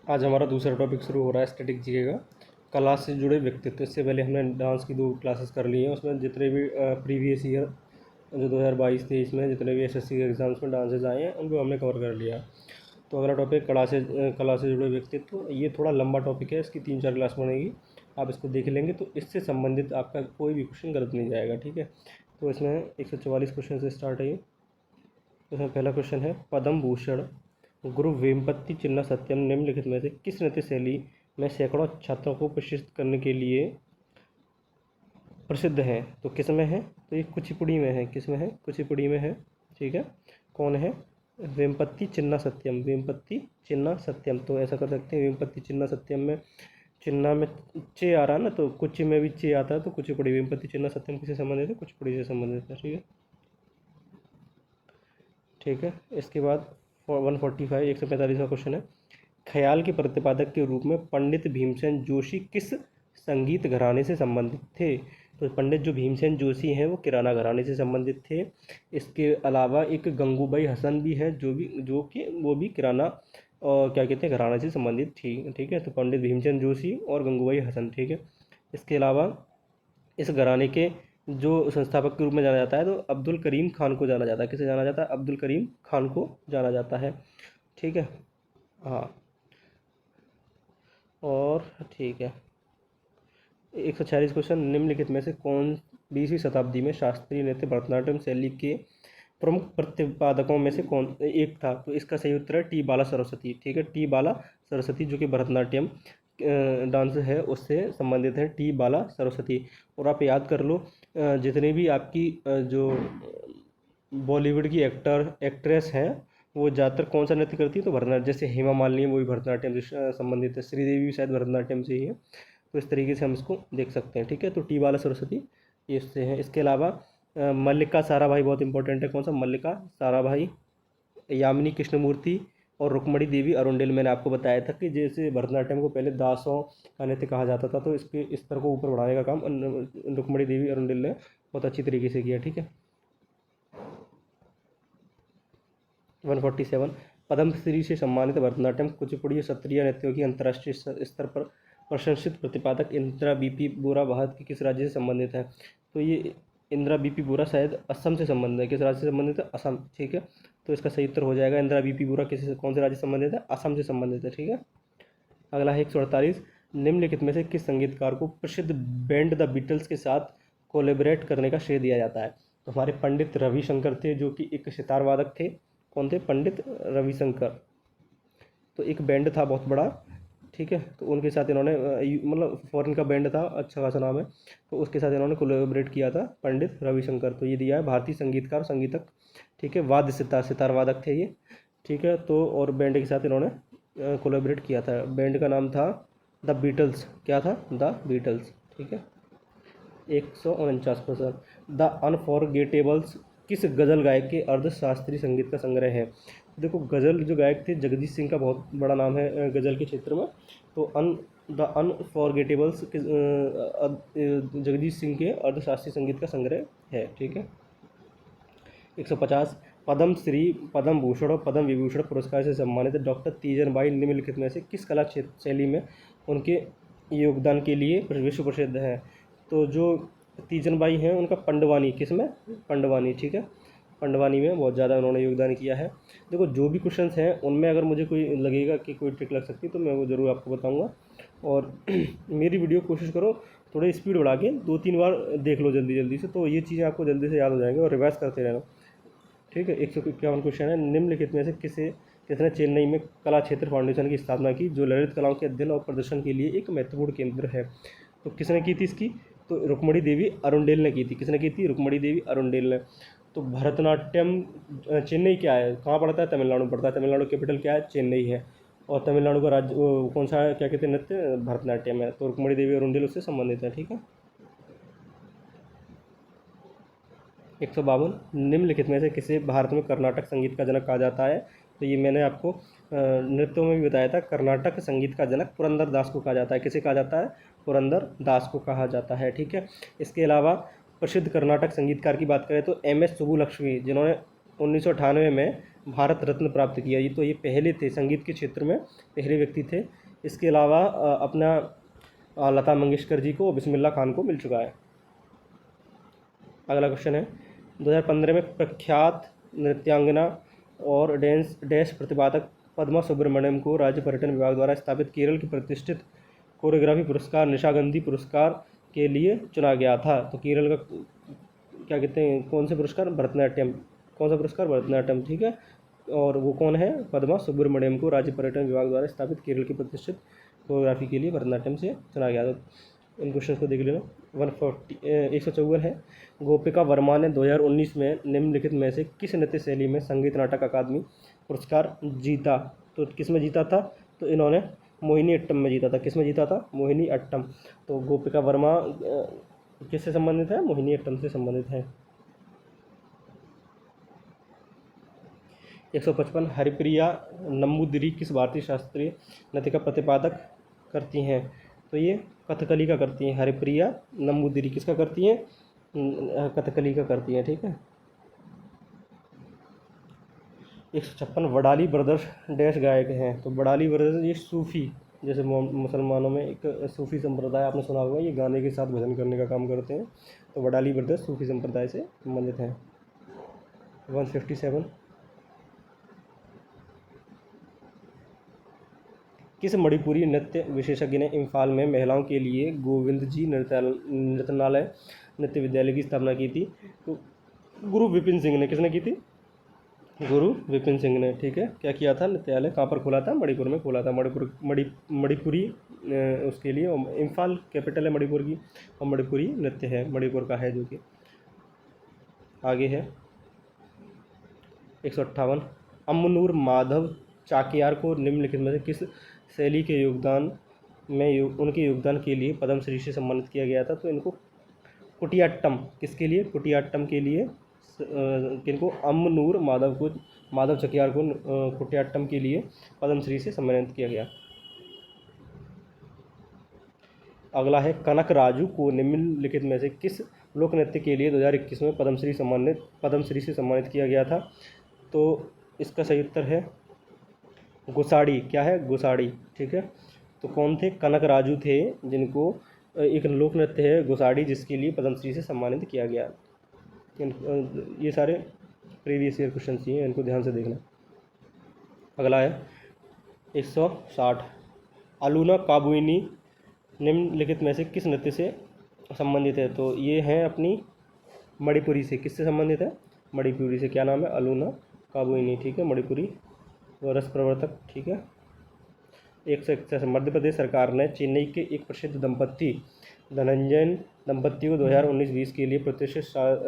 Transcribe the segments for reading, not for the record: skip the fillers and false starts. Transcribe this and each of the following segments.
आज हमारा दूसरा टॉपिक शुरू हो रहा है स्टैटिक जीके का, कला से जुड़े व्यक्तित्व। इससे पहले हमने डांस की 2 क्लासेस कर ली हैं। उसमें जितने भी प्रीवियस ईयर जो 2022-23 में जितने भी एसएससी के एग्ज़ाम्स में डांसेस आए हैं उनको हमने कवर कर लिया। तो अगला टॉपिक कला से जुड़े व्यक्तित्व। ये थोड़ा लंबा टॉपिक है, इसकी 3-4 क्लास बनेगी। आप इसको देख लेंगे तो इससे संबंधित आपका कोई भी क्वेश्चन गलत नहीं जाएगा, ठीक है। तो इसमें 144 क्वेश्चन से स्टार्ट है ये। इसमें पहला क्वेश्चन है, पद्म भूषण गुरु वेम्पति चिन्ना सत्यम निम्नलिखित में से किस नृत्य शैली में सैकड़ों छात्रों को प्रशिक्षित करने के लिए प्रसिद्ध है? तो किस में है? तो ये कुचिपुड़ी में है। किस में है? कुचिपुड़ी में है, ठीक है। कौन है? वेम्पति चिन्ना सत्यम। वेम्पति चिन्ना सत्यम। तो ऐसा कर सकते हैं, वेम्पति चिन्ना सत्यम में चिन्ना में चे आ रहा है ना, तो कुची में भी चे आता है, तो कुचिपुड़ी। वेम्पति चिन्ना सत्यम किससे संबंधित है? कुचिपुड़ी से संबंधित है, ठीक है। ठीक है, इसके बाद 145 145वां क्वेश्चन है, ख्याल के प्रतिपादक के रूप में पंडित भीमसेन जोशी किस संगीत घराने से संबंधित थे? तो पंडित जो भीमसेन जोशी हैं वो किराना घराने से संबंधित थे। इसके अलावा एक गंगूबाई हसन भी है जो कि वो भी किराना और क्या कहते हैं घराने से संबंधित थी, ठीक है। तो पंडित भीमसेन जोशी और गंगूबाई हसन, ठीक है। इसके अलावा इस घराने के जो संस्थापक के रूप में जाना जाता है तो अब्दुल करीम खान को जाना जाता है। किसे जाना जाता है? अब्दुल करीम खान को जाना जाता है, ठीक है। हाँ, और ठीक है, 146 क्वेश्चन, निम्नलिखित में से कौन 20वीं शताब्दी में शास्त्रीय नृत्य भरतनाट्यम शैली के प्रमुख प्रतिपादकों में से कौन एक था? तो इसका सही उत्तर है टी बाला सरस्वती, ठीक है। टी बाला सरस्वती जो कि भरतनाट्यम डांस है उससे संबंधित है, टी बाला सरस्वती। और आप याद कर लो, जितने भी आपकी जो बॉलीवुड की एक्ट्रेस हैं वो ज़्यादातर कौन सा नृत्य करती है? तो भरतनाट्यम। जैसे हेमा मालिनी है, वो भी भरतनाट्यम से संबंधित है। श्रीदेवी भी शायद भरतनाट्यम से ही है। तो इस तरीके से हम इसको देख सकते हैं, ठीक है। तो टी बाला सरस्वती ये इससे है। इसके अलावा मल्लिका साराभाई बहुत इंपॉर्टेंट है। कौन सा? मल्लिका साराभाई, यामिनी कृष्णमूर्ति और रुक्मणी देवी अरुंडेल। मैंने आपको बताया था कि जैसे भरतनाट्यम को पहले दासों का नृत्य कहा जाता था, तो इसके स्तर को ऊपर बढ़ाने का काम रुक्मणी देवी अरुंडेल ने बहुत अच्छी तरीके से किया, ठीक है। 147, पद्मश्री से सम्मानित भरतनाट्यम कुचिपुड़ी सत्रीय नृत्यों की अंतर्राष्ट्रीय स्तर पर प्रशंसित प्रतिपादक इंदिरा बीपी बोरा भारत के किस राज्य से संबंधित है? तो ये इंदिरा बीपी बोरा शायद असम से संबंधित है। किस राज्य से संबंधित है? असम, ठीक है। तो इसका सही उत्तर हो जाएगा इंदिरा बीपी बोरा कौन से राज्य से संबंधित है? असम से संबंधित है, ठीक है। अगला है 148, निम्नलिखित में से किस संगीतकार को प्रसिद्ध बैंड द बीटल्स के साथ कोलैबोरेट करने का श्रेय दिया जाता है? तो हमारे पंडित रविशंकर थे जो कि एक सितार वादक थे। कौन थे? पंडित रविशंकर। तो एक बैंड था बहुत बड़ा, ठीक है। तो उनके साथ इन्होंने मतलब फॉरेन का बैंड था, अच्छा खासा नाम है, तो उसके साथ इन्होंने कोलैबोरेट किया था, पंडित रविशंकर। तो ये दिया है भारतीय संगीतकार संगीतक, ठीक है। वाद्य सितार वादक थे ये, ठीक है। तो और बैंड के साथ इन्होंने कोलैबोरेट किया था। बैंड का नाम था द बीटल्स। क्या था? द बीटल्स, ठीक है। 149%, द अनफॉरगेटेबल्स किस गज़ल गायक के अर्धशास्त्रीय संगीत का संग्रह है? देखो, गज़ल जो गायक थे जगजीत सिंह का बहुत बड़ा नाम है गज़ल के क्षेत्र में। तो द अनफॉरगेटेबल्स जगजीत सिंह के अर्धशास्त्रीय संगीत का संग्रह है, ठीक है। 150, पद्म श्री, पद्म भूषण और पद्म विभूषण पुरस्कार से सम्मानित डॉक्टर तीजन बाई निम्नलिखित में से किस कला क्षेत्र शैली में उनके योगदान के लिए विश्व प्रसिद्ध है? तो जो तीजन बाई हैं उनका पंडवानी, किस में? पंडवानी, ठीक है। पंडवानी में बहुत ज़्यादा उन्होंने योगदान किया है। देखो, जो भी क्वेश्चंस हैं उनमें अगर मुझे कोई लगेगा कि कोई ट्रिक लग सकती है तो मैं वो ज़रूर आपको बताऊंगा। और मेरी वीडियो कोशिश करो थोड़ी स्पीड बढ़ा के 2-3 बार देख लो जल्दी जल्दी से, तो ये चीज़ें आपको जल्दी से याद हो जाएंगी और रिवाइज करते रहना, ठीक है। 151 क्वेश्चन है, निम्नलिखित में से किसने चेन्नई में कला क्षेत्र फाउंडेशन की स्थापना की जो ललित कलाओं के अध्ययन और प्रदर्शन के लिए एक महत्वपूर्ण केंद्र है? तो किसने की थी इसकी? तो रुक्मणी देवी अरुंडेल ने की थी। किसने की थी? रुक्मणी देवी अरुंडेल ने। तो भरतनाट्यम चेन्नई क्या है, कहाँ पड़ता है? तमिलनाडु में पड़ता है। तमिलनाडु कैपिटल क्या है? चेन्नई है। और तमिलनाडु का राज्य कौन सा है, क्या कहते हैं नृत्य? भरतनाट्यम है। तो रुक्मणी देवी अरुंडेल उससे संबंधित है, ठीक है। 152, निम्नलिखित में से किसे भारत में कर्नाटक संगीत का जनक कहा जाता है? तो ये मैंने आपको नृत्यों में भी बताया था। कर्नाटक संगीत का जनक पुरंदर दास को कहा जाता है। किसे कहा जाता है? पुरंदर दास को कहा जाता है, ठीक है। इसके अलावा प्रसिद्ध कर्नाटक संगीतकार की बात करें तो एम एस सुब्बुलक्ष्मी, जिन्होंने 1998 में भारत रत्न प्राप्त किया। ये तो ये पहले थे संगीत के क्षेत्र में, पहले व्यक्ति थे। इसके अलावा अपना लता मंगेशकर जी को, बिस्मिल्लाह खान को मिल चुका है। अगला क्वेश्चन है 2015 में प्रख्यात नृत्यांगना और डैश प्रतिपादक पद्मा सुब्रमण्यम को राज्य पर्यटन विभाग द्वारा स्थापित केरल के प्रतिष्ठित कोरियोग्राफी पुरस्कार निशागंधी पुरस्कार के लिए चुना गया था। तो केरल का क्या कहते हैं, कौन से पुरस्कार, भरतनाट्यम, कौन सा पुरस्कार, भरतनाट्यम, ठीक है। और वो कौन है, पद्मा सुब्रमण्यम को राज्य पर्यटन विभाग द्वारा स्थापित केरल की प्रतिष्ठित कोरियोग्राफी के लिए भरतनाट्यम से चुना गया। तो इन क्वेश्चन को देख लेना। 154 है, गोपिका वर्मा ने 2019 में निम्नलिखित में से किस नृत्य शैली में संगीत नाटक अकादमी पुरस्कार जीता। तो किस में जीता था, तो इन्होंने मोहिनी अट्टम में जीता था। किस में जीता था, मोहिनी अट्टम। तो गोपिका वर्मा किससे संबंधित है, मोहिनी अट्टम से संबंधित है। 155, हरिप्रिया नम्बूदिरी किस भारतीय शास्त्रीय नृत्य का प्रतिपादक करती हैं। तो ये कथकली का करती हैं। हरिप्रिया नम्बूदिरी किसका करती हैं, कथकली का करती हैं, ठीक है। 156, वडाली ब्रदर्स डैश गायक हैं। तो वडाली ब्रदर्स ये सूफ़ी, जैसे मुसलमानों में एक सूफ़ी संप्रदाय आपने सुना होगा, ये गाने के साथ भजन करने का काम करते हैं। तो वडाली ब्रदर्स सूफ़ी संप्रदाय से संबंधित हैं। 157, किस मणिपुरी नृत्य विशेषज्ञ ने इम्फाल में महिलाओं के लिए गोविंद जी नृत्यनालय नृत्य विद्यालय की स्थापना की थी। तो गुरु विपिन सिंह ने, किसने की थी, गुरु विपिन सिंह ने, ठीक है। क्या किया था, नृत्यालय कहाँ पर खोला था, मणिपुर में खोला था। मणिपुरी उसके लिए, इम्फाल कैपिटल है मणिपुर की, और मणिपुरी नृत्य है, मणिपुर का है जो कि। आगे है 158, अमनूर माधव चाकियार को निम्नलिखित में से किस शैली के योगदान में उनके योगदान के लिए पद्मश्री से सम्मानित किया गया था। तो इनको कुटियाट्टम, किसके लिए, कुटियाट्टम के लिए किनको, अमनूर माधव चाकियार को कुटियाट्टम के लिए पद्मश्री से सम्मानित किया गया। अगला है कनक राजू को निम्नलिखित में से किस लोक नृत्य के लिए 2021 में पद्मश्री से सम्मानित किया गया था। तो इसका सही उत्तर है गुसाड़ी। क्या है, गुसाड़ी, ठीक है। तो कौन थे, कनक राजू थे, जिनको एक लोक नृत्य है गुसाड़ी, जिसके लिए पद्मश्री से सम्मानित किया गया। ये सारे प्रीवियस ईयर क्वेश्चन हैं, इनको ध्यान से देखना। अगला है 160, अलूना काबुइनी निम्नलिखित में से किस नृत्य से संबंधित है। तो ये हैं अपनी मणिपुरी से, किससे संबंधित है, मणिपुरी से। क्या नाम है, अलूना काबुइनी, ठीक है, मणिपुरी रस प्रवर्तक, ठीक है। 161, मध्य प्रदेश सरकार ने चेन्नई के एक प्रसिद्ध दंपत्ति धनंजयन दंपत्ति को 2019-20 के लिए प्रतिष्ठित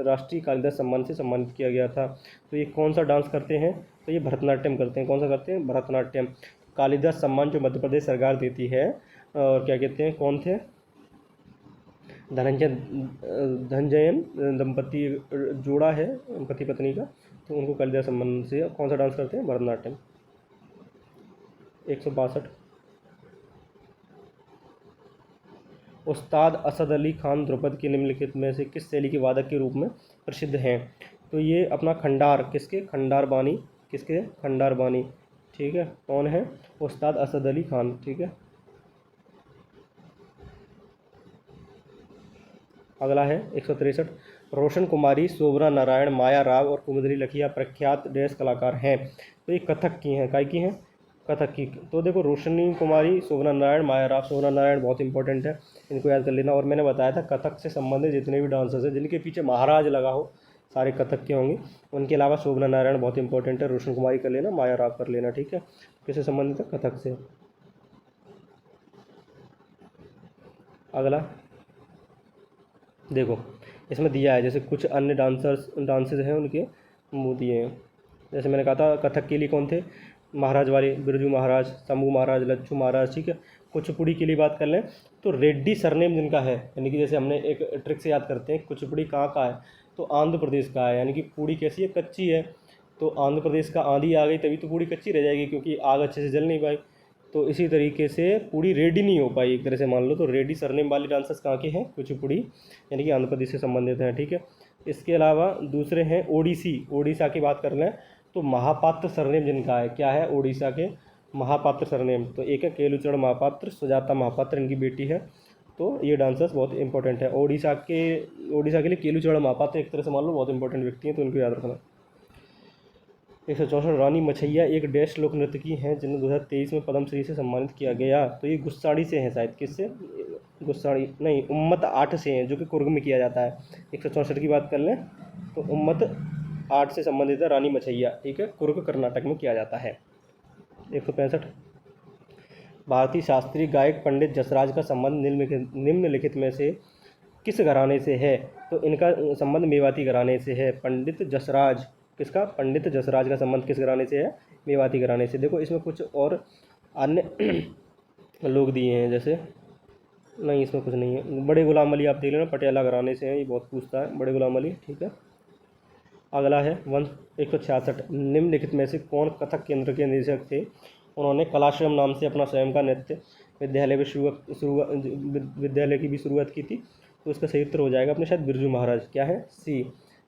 राष्ट्रीय कालिदास सम्मान से सम्मानित किया गया था। तो ये कौन सा डांस करते हैं, तो ये भरतनाट्यम करते हैं। कौन सा करते हैं, भरतनाट्यम। कालिदास सम्मान जो मध्य प्रदेश सरकार देती है, और क्या कहते हैं, कौन थे, धनंजयन दंपत्ति जोड़ा है पति पत्नी का, तो उनको कालिदास सम्मान से कौन सा डांस करते हैं, भरतनाट्यम। 162, उस्ताद असद अली खान द्रुपद के निम्नलिखित में से किस शैली के वादक के रूप में प्रसिद्ध हैं। तो ये अपना खंडार, किसके, खंडार बानी, किसके, खंडार बानी, ठीक है। कौन है, उस्ताद असद अली खान, ठीक है। अगला है 163, रोशन कुमारी, शोभना नारायण, माया राव और कुमुदनी लखिया प्रख्यात डैश कलाकार हैं। तो ये कथक की हैं, काय की हैं, कथक की। तो देखो रोशनी कुमारी, शोभना नारायण, माया राव। शोभना नारायण बहुत इंपॉर्टेंट है, इनको याद कर लेना। और मैंने बताया था कथक से संबंधित जितने भी डांसर्स हैं जिनके पीछे महाराज लगा हो, सारे कथक के होंगे। उनके अलावा शोभना नारायण बहुत इंपॉर्टेंट है, रोशन कुमारी कर लेना, माया राव कर लेना, ठीक है। किससे संबंधित है, कथक से। अगला देखो, इसमें दिया है जैसे कुछ अन्य डांसेस हैं उनके मुँह दिए हैं। जैसे मैंने कहा था कथक के लिए कौन थे, महाराज वाले, बिरजू महाराज, शंभू महाराज, लच्छू महाराज, ठीक है। कुचिपुड़ी के लिए बात कर लें तो रेड्डी सरनेम जिनका है, यानी कि जैसे हमने एक ट्रिक से याद करते हैं, कुचिपुड़ी कहाँ का है, तो आंध्र प्रदेश का है। यानी कि पूड़ी कैसी है, कच्ची है। तो आंध्र प्रदेश का आंधी आ गई तभी तो पूड़ी कच्ची रह जाएगी, क्योंकि आग अच्छे से जल नहीं पाई। तो इसी तरीके से पूड़ी रेडी नहीं हो पाई एक तरह से मान लो। तो रेडी सरनेम वाले डांसर्स कहाँ के हैं, कुचिपुड़ी, यानी कि आंध्र प्रदेश से संबंधित हैं, ठीक है। इसके अलावा दूसरे हैं ओडिसी, ओडिशा की बात कर लें तो महापात्र सरनेम जिनका है क्या है, उड़ीसा के महापात्र सरनेम। तो एक है केलुचरण महापात्र, सुजाता महापात्र इनकी बेटी है। तो ये डांसर्स बहुत इंपॉर्टेंट है। उड़ीसा के लिए केलुचरण महापात्र एक तरह से मान लो बहुत इंपॉर्टेंट व्यक्ति हैं, तो उनको याद रखना। 164 रानी मछैया एक डैश लोक नर्तकी हैं जिन्हें 2023 में पद्मश्री से सम्मानित किया गया। तो ये गुस्साड़ी से हैं शायद, किससे, गुस्साड़ी नहीं, उम्मत 8 से हैं जो कि कुर्ग में किया जाता है। 164 की बात कर लें तो उम्मत 8 से संबंधित है रानी मछैया, ठीक है, कुर्ग कर्नाटक में किया जाता है। 165 भारतीय शास्त्रीय गायक पंडित जसराज का संबंध निम्नलिखित में से किस घराने से है। तो इनका संबंध मेवाती घराने से है। पंडित जसराज किसका, पंडित जसराज का संबंध किस घराने से है, मेवाती घराने से। देखो इसमें कुछ और अन्य लोग दिए हैं, जैसे नहीं इसमें कुछ नहीं है। बड़े गुलाम अली आप देख लेना, पटियाला घराने से हैं, ये बहुत पूछता है बड़े गुलाम अली, ठीक है। अगला है 166 निम्नलिखित में से कौन कथक केंद्र के निदेशक थे। उन्होंने कलाश्रम नाम से अपना स्वयं का नृत्य विद्यालय की भी शुरुआत की थी। तो इसका सही उत्तर हो जाएगा अपने शायद बिरजू महाराज, क्या है, सी,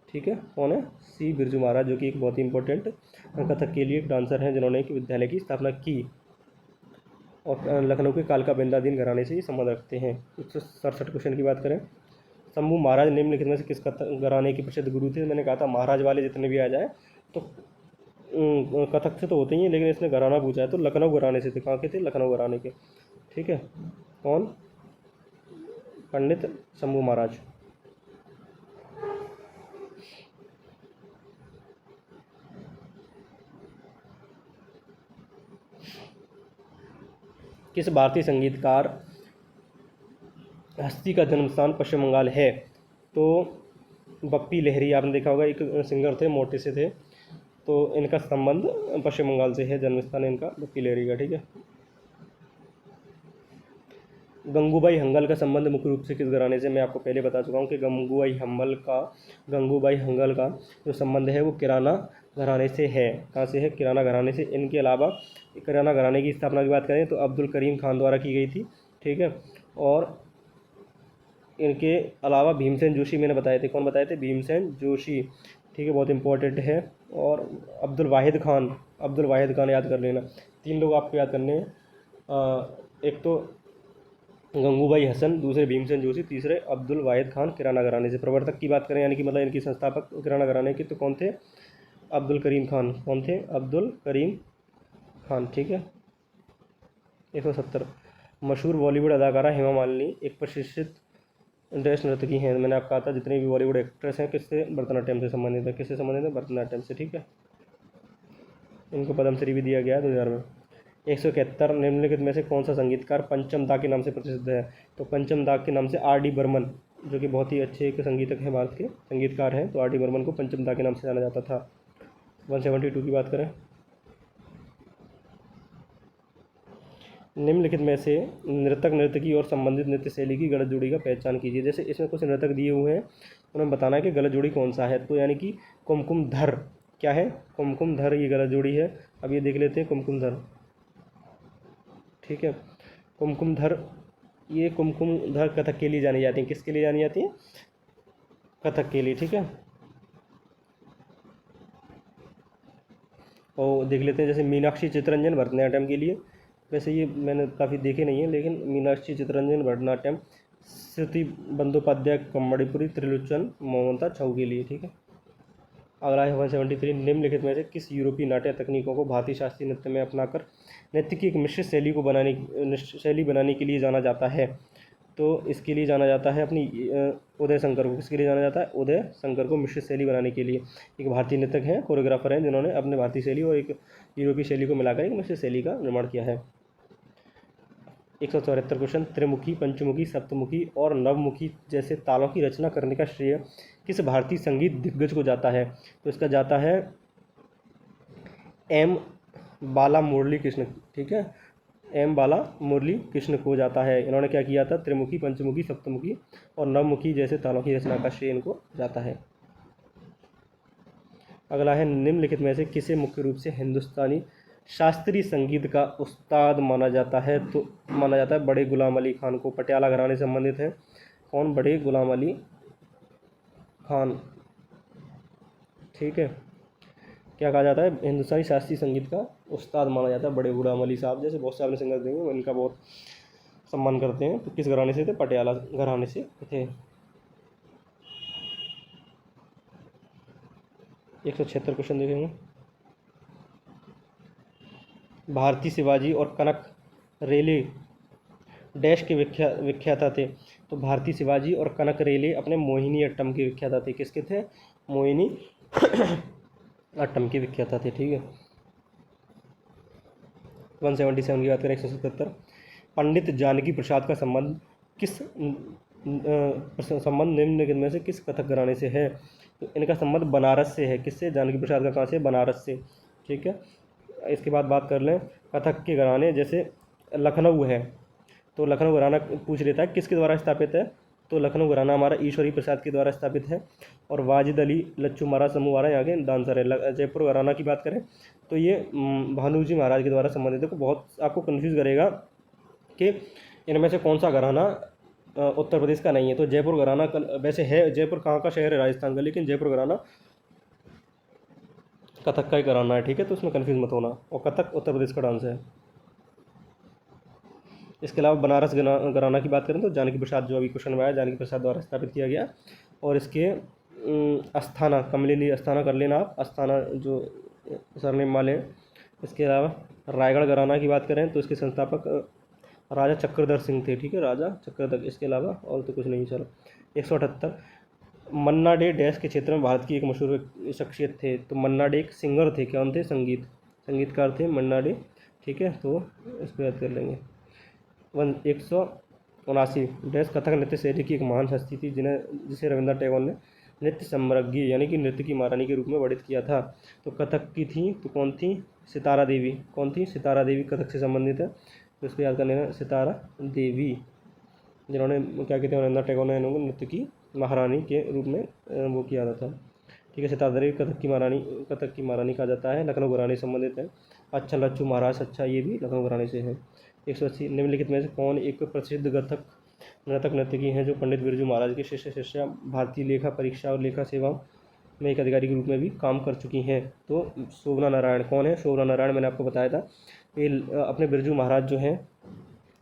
ठीक है, कौन है, सी बिरजू महाराज, जो कि एक बहुत ही इंपॉर्टेंट कथक के लिए एक डांसर हैं जिन्होंने एक विद्यालय की स्थापना की और लखनऊ के कालका बिंदादीन घराने से ही संबंध रखते हैं। 167 क्वेश्चन की बात करें, शंभू महाराज निम्नलिखित में से किस घराने के प्रसिद्ध गुरु थे। मैंने कहा था महाराज वाले जितने भी आ जाए तो कथक से तो होते ही हैं, लेकिन इसने घराना पूछा है तो लखनऊ घराने से थे। कहाँ के थे, लखनऊ घराने के, ठीक है। कौन, पंडित शंभू महाराज। किस भारतीय संगीतकार हस्ती का जन्म स्थान पश्चिम बंगाल है। तो बप्पी लहरी, आपने देखा होगा, एक सिंगर थे, मोटे से थे, तो इनका संबंध पश्चिम बंगाल से है, जन्म स्थान इनका बप्पी लहरी का, ठीक है। गंगूबाई हंगल का संबंध मुख्य रूप से किस घराने से। मैं आपको पहले बता चुका हूँ कि गंगूबाई हंगल का जो संबंध है वो किराना घराने से है। कहाँ से है, किराना घराने से। इनके अलावा किराना घराने की स्थापना की बात करें तो अब्दुल करीम खान द्वारा की गई थी, ठीक है। और इनके अलावा भीमसेन जोशी मैंने बताए थे, कौन बताए थे, भीमसेन जोशी, ठीक है, बहुत इंपॉर्टेंट है। और अब्दुल वाहिद खान याद कर लेना। 3 लोग आपको याद करने हैं, एक तो गंगूबाई हसन, दूसरे भीमसेन जोशी, तीसरे अब्दुल वाहिद खान किराना घराने से। प्रवर्तक की बात करें यानी कि मतलब इनकी संस्थापक किराना घराने की, तो कौन थे, अब्दुल करीम खान। कौन थे, अब्दुल करीम खान, ठीक है। 170 मशहूर बॉलीवुड अदाकारा हेमा मालिनी एक प्रशिक्षित ड्रेस नर्तकी हैं। मैंने आपको कहा था जितने भी बॉलीवुड एक्ट्रेस हैं किससे, भरतनाट्यम से संबंधित है। किससे संबंधित है, भरतनाट्यम से, ठीक है। इनको पद्मश्री भी दिया गया है 2000 में। 171 निम्नलिखित में से कौन सा संगीतकार पंचम दा के नाम से प्रसिद्ध है। तो पंचम दा के नाम से आर डी बर्मन, जो कि बहुत ही अच्छे एक संगीतक हैं, भारत के संगीतकार हैं, तो आर डी बर्मन को पंचम दा के नाम से जाना जाता था। 172 की बात करें, निम्नलिखित में से नर्तक नर्तकी और संबंधित नृत्य शैली की गलत जोड़ी का पहचान कीजिए। जैसे इसमें कुछ नर्तक दिए हुए हैं, उन्हें बताना है कि गलत जोड़ी कौन सा है। तो यानी कि कुमकुमधर, क्या है, कुमकुमधर, ये गलत जोड़ी है। अब ये देख लेते हैं कुमकुमधर, ठीक है। कुमकुमधर, ये कुमकुमधर कथक के लिए जानी जाती हैं। किसके लिए जानी जाती हैं, कथक के लिए, ठीक है। और देख लेते हैं जैसे मीनाक्षी चितरंजन भरतनाट्यम के लिए, वैसे ये मैंने काफ़ी देखे नहीं है, लेकिन मीनाक्षी चितरंजन भरतनाट्यम, श्रुति बंदोपाध्याय कम्मड़ीपुरी, त्रिलोचन ममता छऊ के लिए, ठीक है। अगला है 173 निम्नलिखित में से किस यूरोपीय नाट्य तकनीकों को भारतीय शास्त्रीय नृत्य में अपनाकर नृत्य की एक मिश्रित शैली बनाने के लिए जाना जाता है। तो इसके लिए जाना जाता है अपनी उदय शंकर को। किसके लिए जाना जाता है, उदय शंकर को मिश्रित शैली बनाने के लिए। एक भारतीय नृतक हैं, कोरियोग्राफर हैं, जिन्होंने अपने भारतीय शैली और एक यूरोपीय शैली को मिलाकर एक मिश्रित शैली का निर्माण किया है। 174 क्वेश्चन, त्रिमुखी, पंचमुखी, सप्तमुखी और नवमुखी जैसे तालों की रचना करने का श्रेय किस भारतीय संगीत दिग्गज को जाता है। तो इसका जाता है एम बाला मुरली कृष्ण, ठीक है, एम बाला मुरली कृष्ण को जाता है। इन्होंने क्या किया था, त्रिमुखी, पंचमुखी, सप्तमुखी और नवमुखी जैसे तालों की रचना का श्रेय इनको जाता है। अगला है निम्नलिखित में से किसे मुख्य रूप से हिंदुस्तानी शास्त्रीय संगीत का उस्ताद माना जाता है। तो माना जाता है बड़े गुलाम अली खान को, पटियाला घराने से संबंधित हैं। कौन, बड़े गुलाम अली खान, ठीक है। क्या कहा जाता है, हिंदुस्तानी शास्त्रीय संगीत का उस्ताद माना जाता है। बड़े गुलाम अली साहब जैसे बहुत से आपने सिंगर देंगे, वो इनका बहुत सम्मान करते हैं। तो किस घराने से थे, पटियाला घराने से थे। 176 क्वेश्चन देखेंगे। भारती शिवाजी और कनक रेले डैश के विख्याता थे। तो भारती शिवाजी और कनक रेले अपने मोहिनी अट्टम के विख्याता थे। किसके थे, मोहिनी अट्टम के विख्याता थे। ठीक है, 177 की बात करें, 177। पंडित जानकी प्रसाद का संबंध संबंध निम्नलिखित में से किस कथक घराने से है। तो इनका संबंध बनारस से है। किससे, जानकी प्रसाद का कहाँ से, बनारस से। ठीक है, इसके बाद बात कर लें कथक के घराने, जैसे लखनऊ है, तो लखनऊ घराना पूछ लेता है किसके द्वारा स्थापित है। तो लखनऊ घराना हमारा ईश्वरी प्रसाद के द्वारा स्थापित है। और वाजिद अली लच्छू महाराज समूह वाला यहाँ के डांसर है। जयपुर घराना की बात करें तो ये भानुजी महाराज के द्वारा संबंधित है। तो बहुत आपको कन्फ्यूज़ करेगा कि इनमें से कौन सा घराना उत्तर प्रदेश का नहीं है। तो जयपुर घराना वैसे है, जयपुर कहाँ का शहर है, राजस्थान का, लेकिन जयपुर घराना कथक का ही घराना है। ठीक है, तो उसमें कन्फ्यूज़ मत होना। और कथक उत्तर प्रदेश का डांस है। इसके अलावा बनारस घराना की बात करें तो जानकी प्रसाद, जो अभी क्वेश्चन में आया, जानकी प्रसाद द्वारा स्थापित किया गया। और इसके अस्थाना, कमलेली अस्थाना कर लेना आप, अस्थाना जो सरनेम वाले हैं। इसके अलावा रायगढ़ घराना की बात करें तो इसके संस्थापक राजा चक्रधर सिंह थे। ठीक है, राजा चक्रधर। इसके अलावा और तो कुछ नहीं। चलो 178। मन्ना डे डैश के क्षेत्र में भारत की एक मशहूर शख्सियत थे। तो मन्ना डे एक सिंगर थे, कौन थे, संगीतकार थे मन्ना डे। ठीक है, तो इसको याद कर लेंगे। 179। डैश कथक नृत्य शैली की एक महान हस्ती थी जिसे रविंद्रनाथ टैगोर ने नृत्य सम्राज्ञी यानी कि नृत्य की महारानी के रूप में वर्णित किया था। तो कथक की थी, तो कौन थी, सितारा देवी। कौन थी, सितारा देवी कथक से संबंधित है। तो इसको याद करने का, सितारा देवी, जिन्होंने क्या कहते हैं, रविंद्रनाथ टैगोर ने इन्होंने नृत्य की महारानी के रूप में वो किया था। ठीक है, सितारा देवी कथक की महारानी कहा जाता है। लखनऊ घराने से संबंधित है। अच्छा लच्छू महाराज, अच्छा, ये भी लखनऊ घराने से है। 180। निम्नलिखित में से कौन एक प्रसिद्ध नर्तक नर्तकी हैं जो पंडित बिरजू महाराज के शिष्या, भारतीय लेखा परीक्षा और लेखा सेवा में एक अधिकारी के रूप में भी काम कर चुकी हैं। तो शोभना नारायण कौन है, शोभना नारायण मैंने आपको बताया था, ये अपने बिरजू महाराज जो हैं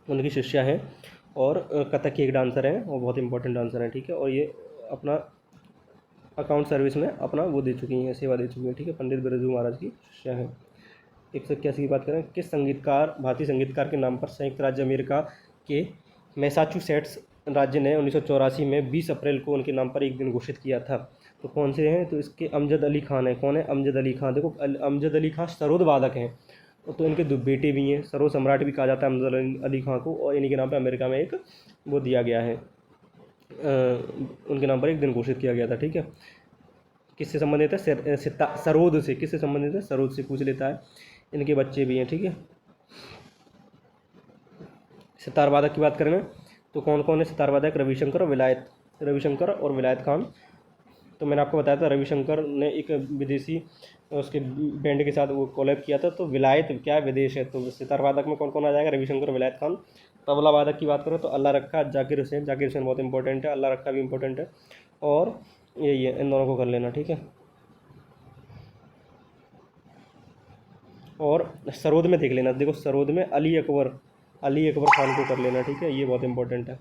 उनकी शिष्या हैं। और कथक की एक डांसर हैं और बहुत इंपॉर्टेंट डांसर हैं। ठीक है, और ये अपना अकाउंट सर्विस में अपना वो दे चुकी हैं, सेवा दे चुकी हैं। ठीक है, पंडित बिरजू महाराज की शिष्या हैं। 181 की बात करें, किस भारतीय संगीतकार के नाम पर संयुक्त राज्य अमेरिका के मैसाचुसेट्स राज्य ने 1984 में 20 अप्रैल को उनके नाम पर एक दिन घोषित किया था। तो कौन से हैं, तो इसके अमजद अली खान है। कौन है, अमजद अली खान। देखो अमजद अली खान सरोद वादक हैं, तो इनके दो बेटे भी हैं, सरोद सम्राट भी कहा जाता है अमजद अली खान को। और इन्हीं के नाम पर अमेरिका में एक वो दिया गया है, उनके नाम पर एक दिन घोषित किया गया था। ठीक है, किससे संबंधित है, सरोद से। किससे संबंधित है, सरोद से पूछ लेता है। इनके बच्चे भी हैं। ठीक है, सितार वादक की बात करें ना तो कौन कौन है सितार वादक, रविशंकर और विलायत खान। तो मैंने आपको बताया था रविशंकर ने एक विदेशी उसके बैंड के साथ वो कोलैब किया था। तो विलायत क्या है, विदेश है। तो सितार वादक में कौन कौन आ जाएगा, रविशंकर, विलायत खान। तबला वादक की बात करें तो अल्लाह रखा, जाकिर हुसैन बहुत इंपॉर्टेंट है, अल्लाह रखा भी इंपॉर्टेंट है। और यही है, इन दोनों को कर लेना। ठीक है, और सरोद में देख लेना, देखो सरोद में अली अकबर खान को कर लेना। ठीक है, ये बहुत इंपॉर्टेंट है।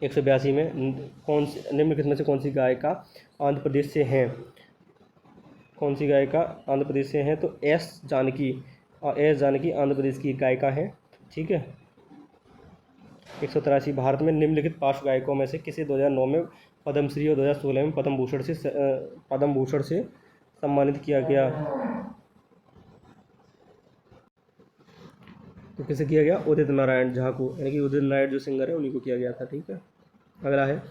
182 में कौन सी निम्नलिखित में से कौन सी गायिका आंध्र प्रदेश से हैं, आंध्र प्रदेश से हैं। तो एस जानकी आंध्र प्रदेश की गायिका हैं। ठीक है, 183 भारत में निम्नलिखित पार्श्व गायकों में से किसे 2009 में पद्मश्री और 2016 में पद्म भूषण से सम्मानित किया गया। तो किसे किया गया, उदित नारायण झा को, यानी कि उदित नारायण जो सिंगर है उन्हीं को किया गया था। ठीक है, अगला है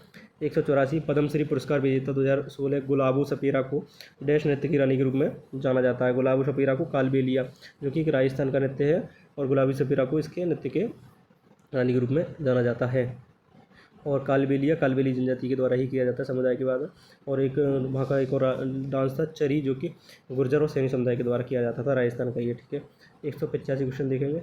184 पद्मश्री पुरस्कार विजेता 2016 गुलाबो सपेरा को डैश नृत्य की रानी के रूप में जाना जाता है। गुलाबो सपेरा को कालबेलिया, जो कि एक राजस्थान का नृत्य है, और गुलाबी सपेरा को इसके नृत्य के रानी के रूप में जाना जाता है। और कालबेली जनजाति के द्वारा ही किया जाता है, समुदाय के बाद। और एक वहाँ का एक और डांस था चरी, जो कि गुर्जर और सैनी समुदाय के द्वारा किया जाता था, राजस्थान का ये। ठीक है, 185 क्वेश्चन देखेंगे।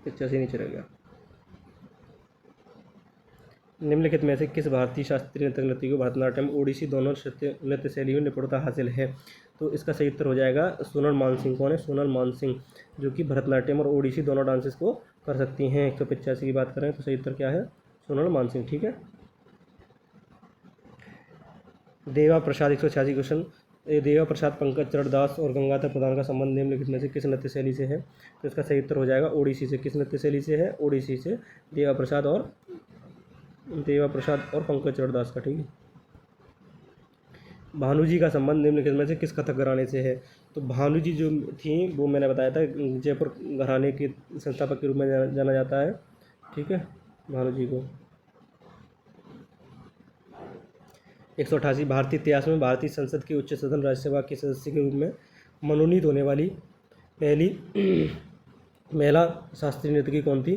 पिक्चर से नीचे रह गया। निम्नलिखित में से किस भारतीय शास्त्रीय नृत्य को भरतनाट्यम ओडिसी दोनों नृत्य शैलियों में निपुणता हासिल है? तो इसका सही उत्तर हो जाएगा सोनल मानसिंह। कौन है? सोनल मानसिंह, जो कि भरतनाट्यम और ओडिसी दोनों डांसेस को कर सकती हैं। 185 की बात करें तो सही उत्तर क्या है? सोनल मानसिंह। ठीक है। देवा प्रसाद 186 क्वेश्चन। देवा प्रसाद, पंकज चरण दास और गंगाधर प्रधान का संबंध निम्नलिखित में से किस नृत्य शैली से है? तो इसका सही उत्तर हो जाएगा ओडिसी से। किस नृत्य शैली से है? ओडिसी से। देवा प्रसाद और पंकज चरण दास का। ठीक है। भानु जी का संबंध निम्नलिखित में से किस कथक घराने से है? तो भानु जी जो थी वो मैंने बताया था जयपुर घराने के संस्थापक के रूप में जाना जाता है। ठीक है, भानु जी को। 188 भारतीय इतिहास में भारतीय संसद के उच्च सदन राज्यसभा के सदस्य के रूप में मनोनीत होने वाली पहली महिला शास्त्रीय नर्तकी कौन थी?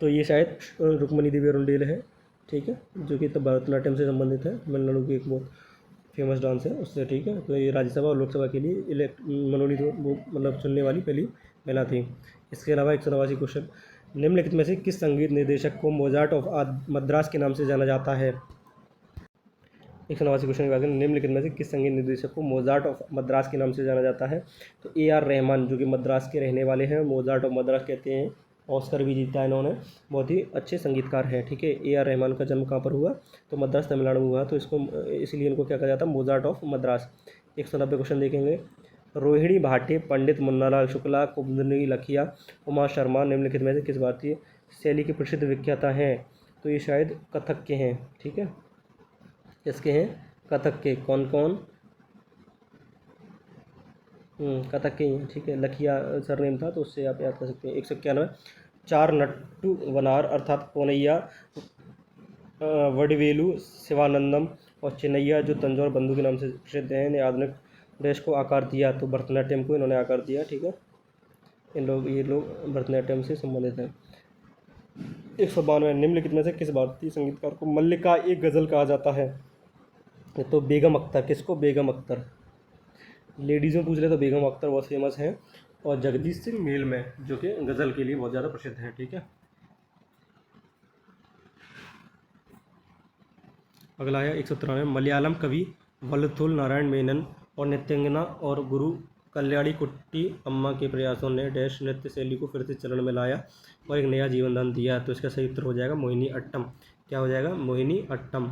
तो ये शायद रुक्मणी देवी अरुणडेल है। ठीक है, जो कि तब भरतनाट्यम से संबंधित है। तमिलनाडु की एक बहुत फेमस डांस है उससे। ठीक है, तो ये राज्यसभा और लोकसभा के लिए मनोनीत वो मतलब चुनने वाली पहली महिला थी। इसके अलावा 189 क्वेश्चन। निम्नलिखित में से किस संगीत निर्देशक को मोजार्ट ऑफ मद्रास के नाम से जाना जाता है? 189 क्वेश्चन की बात करें, निम्नलिखित में से किस संगीत निर्देशक को मोजार्ट ऑफ मद्रास के नाम से जाना जाता है? तो AR रहमान, जो कि मद्रास के रहने वाले हैं, मोजार्ट ऑफ मद्रास कहते हैं। ऑस्कर भी जीता है इन्होंने, बहुत ही अच्छे संगीतकार हैं। ठीक है। AR रहमान का जन्म कहाँ पर हुआ? तो मद्रास तमिलनाडु में हुआ, तो इसको इसलिए इनको क्या कहा जाता है? Mozart of Madras. 190 क्वेश्चन देखेंगे। रोहिणी भाटे, पंडित मुन्नालाल शुक्ला, कुमुदनी लखिया, उमा शर्मा निम्नलिखित में से किस भारतीय शैली के प्रसिद्ध विख्याता हैं? तो ये शायद कथक के हैं। ठीक है, इसके हैं कथक के। कौन कौन? कथक के ही हैं। ठीक है, लखिया सरनेम था तो उससे आप याद कर सकते हैं। 191 चार नट्टू वनार अर्थात पोनैया, वडिवेलु, शिवानंदम और चिन्नैया, जो तंजौर बंधु के नाम से प्रसिद्ध हैं, ने आधुनिक देश को आकार दिया। तो भरतनाट्यम को इन्होंने आकार दिया। ठीक है, ये लोग भरतनाट्यम से संबंधित हैं। 192 निम्नलिखित में से किस भारतीय संगीतकार को मल्लिका एक गज़ल कहा जाता है? तो बेगम अख्तर। किसको? बेगम अख्तर। लेडीज़ में पूछ रहे तो बेगम अख्तर बहुत फेमस हैं, और जगदीश सिंह मेल में, जो कि गज़ल के लिए बहुत ज़्यादा प्रसिद्ध हैं। ठीक है। अगला है 193 मलयालम कवि वल्लथुल नारायण मेनन और नृत्यांगना और गुरु कल्याणी कुट्टी अम्मा के प्रयासों ने डैश नृत्य शैली को फिर से चलन में लाया और एक नया जीवन दान दिया। तो इसका सही उत्तर हो जाएगा मोहिनी अट्टम। क्या हो जाएगा? मोहिनी अट्टम।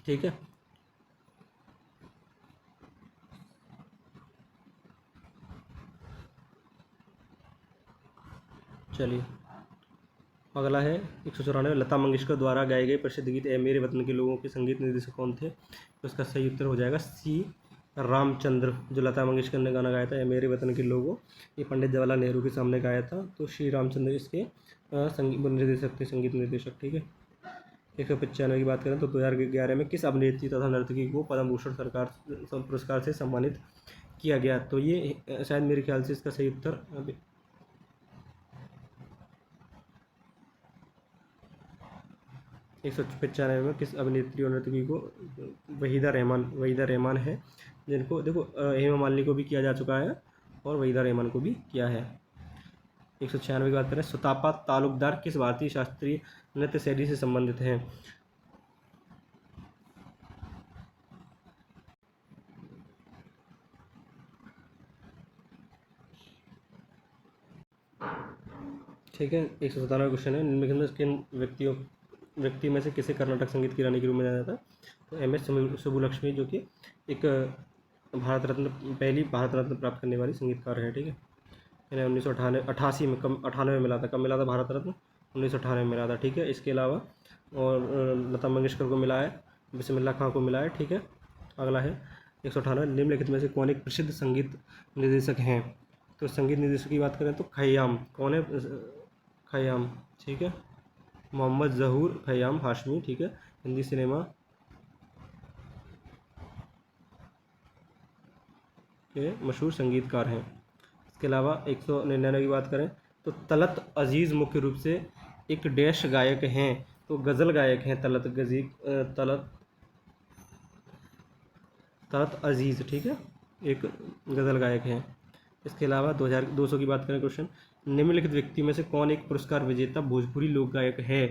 ठीक है। चलिए, अगला है 194 लता मंगेशकर द्वारा गाए गए प्रसिद्ध गीत ए मेरे वतन के लोगों के संगीत निर्देशक कौन थे? तो इसका सही उत्तर हो जाएगा C रामचंद्र। जो लता मंगेशकर ने गाना गाया था ए मेरे वतन के लोगों, ये पंडित जवाहरलाल नेहरू के सामने गाया था। तो श्री रामचंद्र इसके संगीत निर्देशक थे, संगीत निर्देशक। ठीक है। 195 की बात करें तो 2011 में किस अभिनेत्री तथा नर्तकी को पद्म भूषण सरकार पुरस्कार से सम्मानित किया गया? तो ये शायद मेरे ख्याल से इसका सही उत्तर 195 में किस अभिनेत्री और नर्तकी को? वहीदा रहमान है, जिनको देखो हेमा मालिनी को भी किया जा चुका है और वहीदा रहमान को भी किया है। 196 की बात करें, सुतापा तालुकदार किस भारतीय शास्त्रीय नृत्य शैली से संबंधित हैं? ठीक है। 197 क्वेश्चन है, निम्नलिखित में किन व्यक्ति में से किसे कर्नाटक संगीत की रानी के रूप में जाना जाता है? तो MS सुब्बुलक्ष्मी, जो कि एक पहली भारत रत्न प्राप्त करने वाली संगीतकार है। ठीक है, इन्हें 1988 में 98 में मिला था। कब मिला था भारत रत्न? 1998 में मिला था। ठीक है। इसके अलावा और लता मंगेशकर को मिला है, बिस्मिल्लाह खां को मिला है। ठीक है। अगला है 198 निम्नलिखित में से कौन एक प्रसिद्ध संगीत निर्देशक हैं? तो संगीत निर्देशक की बात करें तो खयाम। कौन है? खयाम। ठीक है, मोहम्मद जहूर खयाम हाशमी। ठीक है, हिंदी सिनेमा के मशहूर संगीतकार हैं। इसके अलावा 199 की बात करें तो तलत अजीज़ मुख्य रूप से एक डैश गायक हैं। तो गज़ल गायक हैं तलत अजीज़। ठीक है, एक गज़ल गायक हैं। इसके अलावा 2200 की बात करें क्वेश्चन, निम्नलिखित व्यक्ति में से कौन एक पुरस्कार विजेता भोजपुरी लोक गायक है?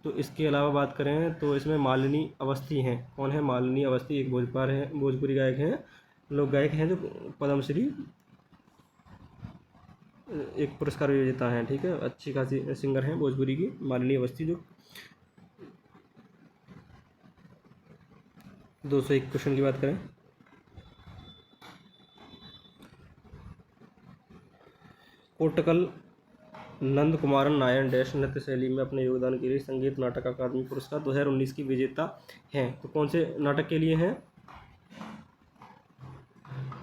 तो इसके अलावा बात करें तो इसमें मालिनी अवस्थी हैं। कौन है? मालिनी अवस्थी एक भोजपुरी गायक हैं, लोक गायक हैं जो पद्मश्री एक पुरस्कार विजेता हैं। ठीक है, अच्छी खासी सिंगर हैं भोजपुरी की मालिनी अवस्थी जो। 201 क्वेश्चन की बात करें, कोटकल नंद कुमारन नायर डैश नृत्य शैली में अपने योगदान के लिए संगीत नाटक अकादमी पुरस्कार 2019 की विजेता हैं। तो कौन से नाटक के लिए हैं?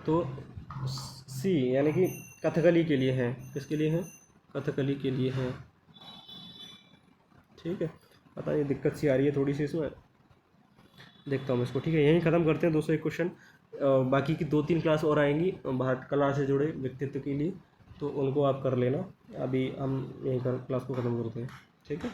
तो सी यानी कि कथकली के लिए हैं। किसके लिए हैं? कथकली के लिए हैं। ठीक है, पता नहीं दिक्कत सी आ रही है थोड़ी सी इसमें, देखता हूँ मैं इसको। ठीक है, यहीं ख़त्म करते हैं 201 क्वेश्चन। बाकी की 2-3 क्लास और आएंगी भारत कला से जुड़े व्यक्तित्व के लिए, तो उनको आप कर लेना। अभी हम यहीं कर क्लास को ख़त्म करते हैं। ठीक है।